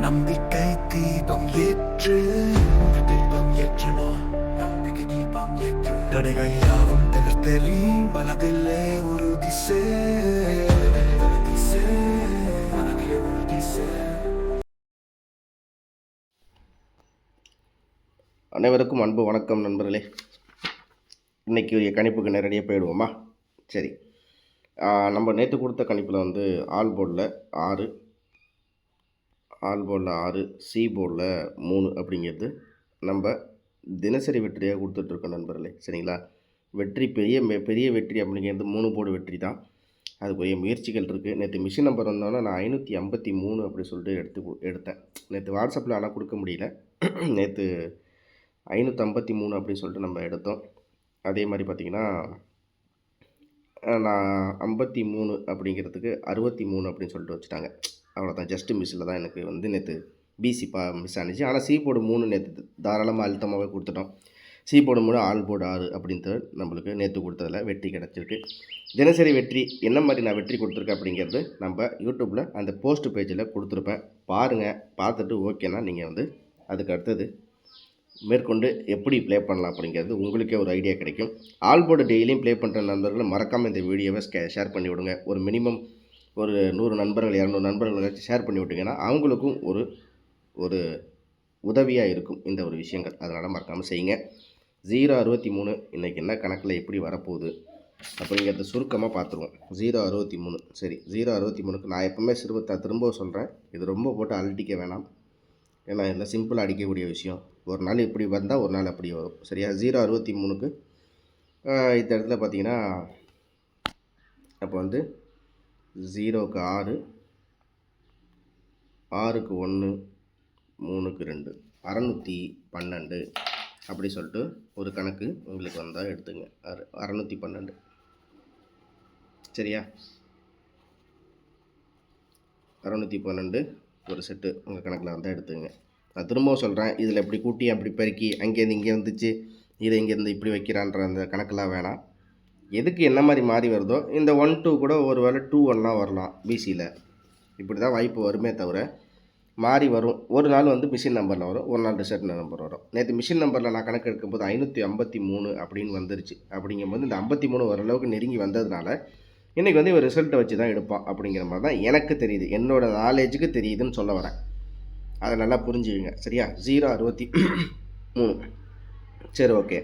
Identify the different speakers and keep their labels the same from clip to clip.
Speaker 1: நம்பிக்கை தீபம் ஏற்று தீபம் ஏற்றணும் நம்பிக்கை தீபம் ஏற்று தடைகள் யாவும் தகர்த்தெறி மனதிலே ஒரு திசை மனதிலே ஒரு திசை.
Speaker 2: அனைவருக்கும் அன்பு வணக்கம் நண்பர்களே. இன்றைக்கி ஒரு கணிப்புக்கு நேரடியாக போயிடுவோமா? சரி, நம்ம நேற்று கொடுத்த கணிப்பில் வந்து ஆல் போர்டில் 6, ஆல் போர்டில் 6, சி போர்டில் 3 அப்படிங்கிறது நம்ம தினசரி வெற்றியாக கொடுத்துட்ருக்கோம் நண்பர்களே. சரிங்களா? வெற்றி பெரிய வெற்றி அப்படிங்கிறது 3 போர்டு வெற்றி தான். அதுக்குரிய முயற்சிகள் இருக்குது. நேற்று மிஷின் நம்பர் வந்தோன்னா நான் 553 அப்படி சொல்லிட்டு எடுத்தேன். நேற்று வாட்ஸ்அப்பில் ஆனால் கொடுக்க முடியல. நேற்று 553 அப்படின்னு சொல்லிட்டு நம்ம எடுத்தோம். அதே மாதிரி பார்த்திங்கன்னா நான் 53 அப்படிங்கிறதுக்கு 63 அப்படின்னு சொல்லிட்டு வச்சுட்டாங்க. அவ்வளோதான், ஜஸ்ட்டு மிஸ்ஸில் தான் எனக்கு வந்து நேற்று பிசி மிஸ் ஆனிச்சு. ஆனால் சி போர்டு 3 நேற்று தாராளமாக அழுத்தமாகவே கொடுத்துட்டோம். சி போர்டு 3, ஆல் போர்டு 6 அப்படின்ட்டு நம்மளுக்கு நேற்று கொடுத்ததில் வெற்றி கிடச்சிருக்கு. தினசரி வெற்றி என்ன மாதிரி நான் வெற்றி கொடுத்துருக்கேன் அப்படிங்கிறது நம்ம யூடியூப்பில் அந்த போஸ்ட் பேஜில் கொடுத்துருப்பேன். பாருங்கள், பார்த்துட்டு ஓகேனா நீங்கள் வந்து அதுக்கு அடுத்தது மேற்கொண்டு எப்படி ப்ளே பண்ணலாம் அப்படிங்கிறது உங்களுக்கே ஒரு ஐடியா கிடைக்கும். ஆல் போர்டு டெய்லியும் ப்ளே பண்ணுற நண்பர்கள் மறக்காமல் இந்த வீடியோவை ஷேர் பண்ணி விடுங்க. ஒரு மினிமம் ஒரு 100 நண்பர்கள் 200 நண்பர்கள் ஷேர் பண்ணி விட்டிங்கன்னா அவங்களுக்கும் ஒரு உதவியாக இருக்கும் இந்த ஒரு விஷயங்கள். அதனால் மறக்காமல் செய்யுங்க. 063 இன்றைக்கி என்ன கணக்கில் எப்படி வரப்போகுது அப்படிங்கிறத சுருக்கமாக பார்த்துருவோம். 063 சரி, 063க்கு நான் எப்போவுமே திரும்ப சொல்கிறேன், இது ரொம்ப போட்டு அழட்டிக்க வேணாம். ஏன்னா இதில் சிம்பிளாக அடிக்கக்கூடிய விஷயம். ஒரு நாள் இப்படி வந்தால் ஒரு நாள் அப்படி வரும். சரியா? 063க்கு இந்த இடத்துல பார்த்தீங்கன்னா அப்போ வந்து 0க்கு 6, 6க்கு 1, 3க்கு 2, 612 அப்படி சொல்லிட்டு ஒரு கணக்கு உங்களுக்கு வந்தால் எடுத்துங்க. 612 சரியா? 612 ஒரு செட்டு உங்கள் கணக்கில் வந்தால் எடுத்துங்க. நான் திரும்பவும் சொல்கிறேன், இதில் எப்படி கூட்டி அப்படி பெருக்கி அங்கேருந்து இங்கே வந்துச்சு, இதை இங்கேருந்து இப்படி வைக்கிறான்ற அந்த கணக்கெலாம் வேணாம். எதுக்கு என்ன மாதிரி மாறி வருதோ இந்த 1 2 கூட ஒரு வேளை 2 1 வரலாம். பிசியில் இப்படி தான் வாய்ப்பு வருமே தவிர மாறி வரும். ஒரு நாள் வந்து மிஷின் நம்பரில் வரும், ஒரு நாள் ரிசல்ட் நம்பர் வரும். நேற்று மிஷின் நம்பரில் நான் கணக்கு எடுக்கும்போது 553 அப்படின்னு வந்துருச்சு. அப்படிங்கும்போது இந்த 53 ஓரளவுக்கு நெருங்கி வந்ததுனால இன்றைக்கி வந்து இவர் ரிசல்ட்டை வச்சு தான் எடுப்பான் அப்படிங்கிற மாதிரி தான் எனக்கு தெரியுது. என்னோடய நாலேஜுக்கு தெரியுதுன்னு சொல்ல வரேன். அதை நல்லா புரிஞ்சுக்குங்க. சரியா? 063 சரி, ஓகே.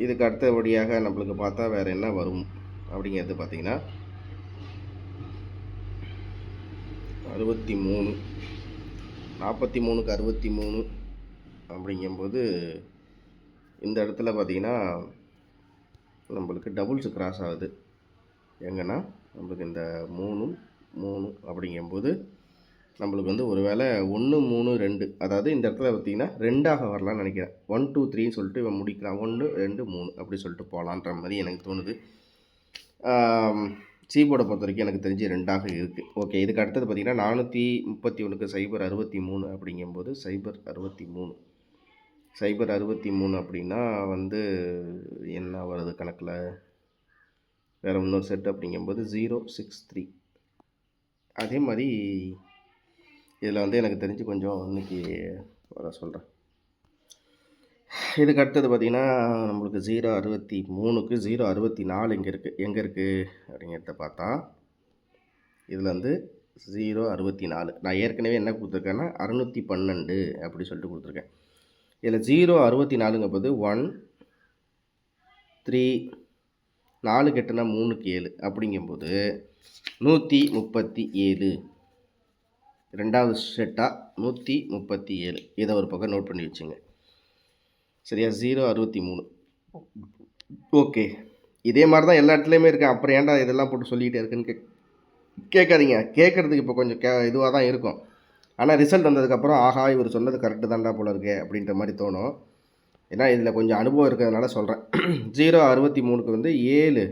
Speaker 2: இதுக்கு அடுத்தபடியாக நம்மளுக்கு பார்த்தா வேறு என்ன வரும் அப்படிங்கிறது பார்த்திங்கன்னா 63, 43க்கு 63 அப்படிங்கும்போது இந்த இடத்துல பார்த்திங்கன்னா நம்மளுக்கு டபுள்ஸு கிராஸ் ஆகுது. எங்கன்னா நம்மளுக்கு இந்த 3 3 அப்படிங்கும்போது நம்மளுக்கு வந்து ஒரு வேளை 1 3 2 அதாவது இந்த இடத்துல பார்த்திங்கன்னா 2ஆக வரலான்னு நினைக்கிறேன். 1 2 3 சொல்லிட்டு இவன் முடிக்கலாம். 1 2 3 அப்படி சொல்லிட்டு போகலான்ற மாதிரி எனக்கு தோணுது. சீபோர்டை பொறுத்த வரைக்கும் எனக்கு தெரிஞ்சு 2ஆக இருக்குது. ஓகே, இதுக்கு அடுத்தது பார்த்திங்கன்னா 431க்கு 063 அப்படிங்கும்போது 063 063 அப்படின்னா வந்து என்ன வருது கணக்கில்? வேறு இன்னொரு செட் அப்படிங்கும்போது 063. அதே மாதிரி இதில் வந்து எனக்கு தெரிஞ்சு கொஞ்சம் இன்றைக்கி வர சொல்கிறேன். இதுக்கு அடுத்தது பார்த்திங்கன்னா நம்மளுக்கு 063க்கு 064 எங்கே இருக்குது அப்படிங்கிறத பார்த்தா இதில் வந்து 064 நான் ஏற்கனவே என்ன கொடுத்துருக்கேன்னா 612 அப்படி சொல்லிட்டு கொடுத்துருக்கேன். இதில் 064ங்கும் போது 1 3 4 கெட்டுனா 3க்கு 7 அப்படிங்கும்போது 137 ரெண்டாவது செட்டாக 137. இதை ஒரு பக்கம் நோட் பண்ணி வச்சுங்க. சரியா? 063 ஓகே. இதே மாதிரி தான் எல்லா இடத்துலையுமே இருக்கேன். அப்புறம் ஏன்டா இதெல்லாம் போட்டு சொல்லிக்கிட்டே இருக்குன்னு கேட்காதீங்க. கேட்குறதுக்கு இப்போ கொஞ்சம் இதுவாக தான் இருக்கும். ஆனால் ரிசல்ட் வந்ததுக்கப்புறம் ஆஹா இவர் சொன்னது கரெக்டு தான்டா போல இருக்கே அப்படின்ற மாதிரி தோணும். ஏன்னா இதில் கொஞ்சம் அனுபவம் இருக்கிறதுனால சொல்கிறேன். 063க்கு வந்து 7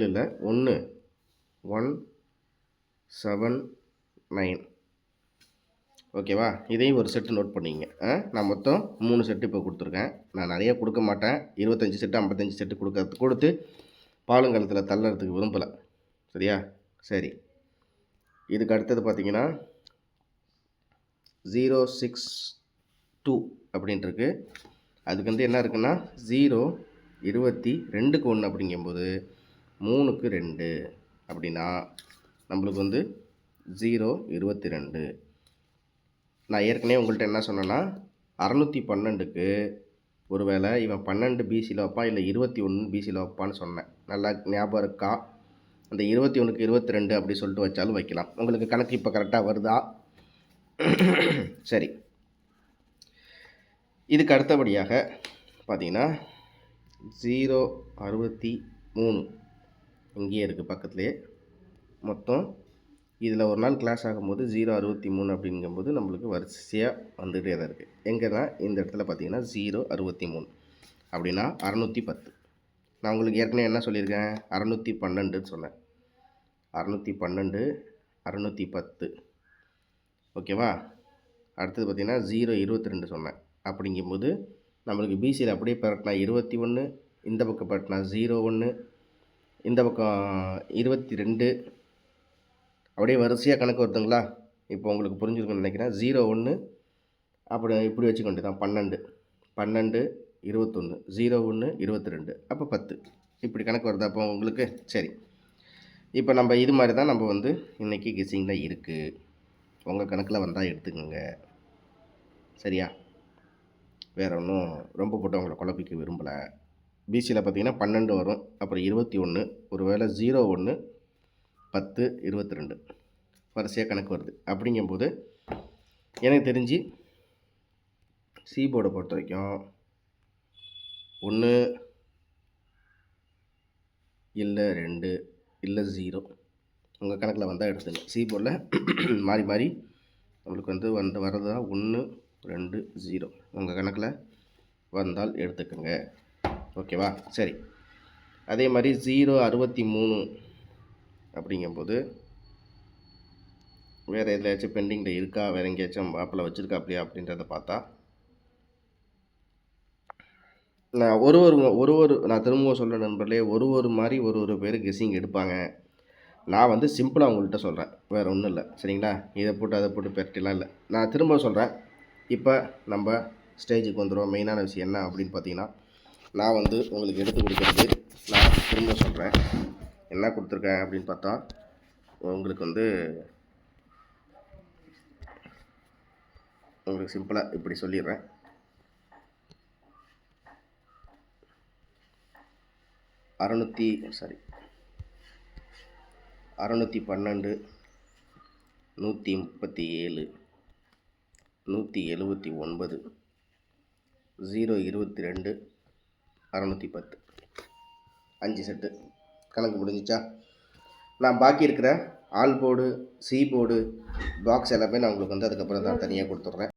Speaker 2: இல்லை 1 1 7 9 ஓகேவா? இதையும் ஒரு செட்டு நோட் பண்ணிங்க. நான் மொத்தம் 3 செட்டு இப்போ கொடுத்துருக்கேன். நான் நிறைய கொடுக்க மாட்டேன். 25 செட்டு 55 செட்டு கொடுத்து பாலுங்கலத்தில் தள்ளறதுக்கு விரும்பலை. சரியா? சரி, இதுக்கு அடுத்தது பார்த்தீங்கன்னா 062 அப்படின்ட்டுருக்கு. அதுக்கு வந்து என்ன இருக்குன்னா 0 22க்கு 1 அப்படிங்கும்போது 3க்கு 2 அப்படின்னா நம்மளுக்கு வந்து 022. நான் ஏற்கனவே உங்கள்கிட்ட என்ன சொன்னேன்னா 612க்கு ஒருவேளை இவன் 12 பிசியில் வைப்பான் இல்லை 21 பிசியில் வைப்பான்னு சொன்னேன். நல்லா ஞாபகம் இருக்கா? அந்த 21க்கு 22 அப்படி சொல்லிட்டு வச்சாலும் வைக்கலாம். உங்களுக்கு கணக்கு இப்போ கரெக்டாக வருதா? சரி, இதுக்கு அடுத்தபடியாக பார்த்தீங்கன்னா 063 இங்கேயே இருக்குது பக்கத்துலேயே. மொத்தம் இதில் ஒரு நாள் கிளாஸ் ஆகும்போது 063 அப்படிங்கும்போது நம்மளுக்கு வரிசையாக வந்துகிட்டே தான் இருக்குது. எங்கன்னா இந்த இடத்துல பார்த்தீங்கன்னா 063 அப்படின்னா 610. நான் உங்களுக்கு ஏற்கனவே என்ன சொல்லியிருக்கேன்? 612ன்னு சொன்னேன். 612 610 ஓகேவா? அடுத்தது பார்த்திங்கன்னா 022 சொன்னேன். அப்படிங்கும்போது நம்மளுக்கு பிசியில் அப்படியே பரட்டினா 21, இந்த பக்கம் பரட்டினா 01, இந்த பக்கம் 22, அப்படியே வரிசையாக கணக்கு வருதுங்களா? இப்போ உங்களுக்கு புரிஞ்சுருக்குன்னு நினைக்கிறேன். 01 அப்படி இப்படி வச்சுக்கொண்டு தான் 12 12 21 01 22 அப்போ 10 இப்படி கணக்கு வருதா அப்போ உங்களுக்கு? சரி, இப்போ நம்ம இது மாதிரி தான் நம்ம வந்து இன்றைக்கி கெஸ்ஸிங்கில் இருக்குது. உங்கள் கணக்கில் வந்தால் எடுத்துக்கோங்க, சரியா? வேறு ஒன்றும் ரொம்ப போட்டு அவங்கள குழப்பிக்க விரும்பலை. பிசியில் பார்த்தீங்கன்னா 12 வரும், அப்புறம் 21, ஒரு வேளை 01 10 22 வரிசையாக கணக்கு வருது. அப்படிங்கும்போது எனக்கு தெரிஞ்சு சி போர்டை பொறுத்த வரைக்கும் 1 இல்லை 2 இல்லை 0 உங்கள் கணக்கில் வந்தால் எடுத்துங்க. சி போர்டில் மாறி மாறி நம்மளுக்கு வந்து வர்றது தான் 1 2 0 உங்கள் கணக்கில் வந்தால் எடுத்துக்கோங்க, ஓகேவா? சரி, அதே மாதிரி 063 அப்படிங்கும்போது வேறு எதுலையாச்சும் பெண்டிங்கில் இருக்கா, வேறு எங்கேயாச்சும் ஆப்பில் வச்சுருக்கா அப்படியா அப்படின்றத பார்த்தா நான் நான் திரும்பவும் சொல்கிற நண்பர்களே, ஒரு மாதிரி ஒரு பேர் கெஸ்ஸிங் எடுப்பாங்க. நான் வந்து சிம்பிளாக உங்கள்கிட்ட சொல்கிறேன், வேறு ஒன்றும் இல்லை, சரிங்களா? இதை போட்டு அதை போட்டு பெரட்டிலாம் இல்லை. நான் திரும்ப சொல்கிறேன். இப்போ நம்ம ஸ்டேஜுக்கு வந்துடுவோம். மெயினான விஷயம் என்ன அப்படின்னு பார்த்தீங்கன்னா, நான் வந்து உங்களுக்கு எடுத்து கொடுக்குறது, நான் திரும்ப சொல்கிறேன் என்ன கொடுத்துருக்கேன் அப்படின்னு பார்த்தா, உங்களுக்கு வந்து உங்களுக்கு சிம்பிளாக இப்படி சொல்லிடுறேன். 612 137 179 022 610 5 செட்டு கணக்கு முடிஞ்சிச்சா? நான் பாக்கி இருக்கிற all board, C board, box எல்லாமே நான் உங்களுக்கு வந்து அதுக்கப்புறம் தான் தனியாக கொடுத்துட்றேன்.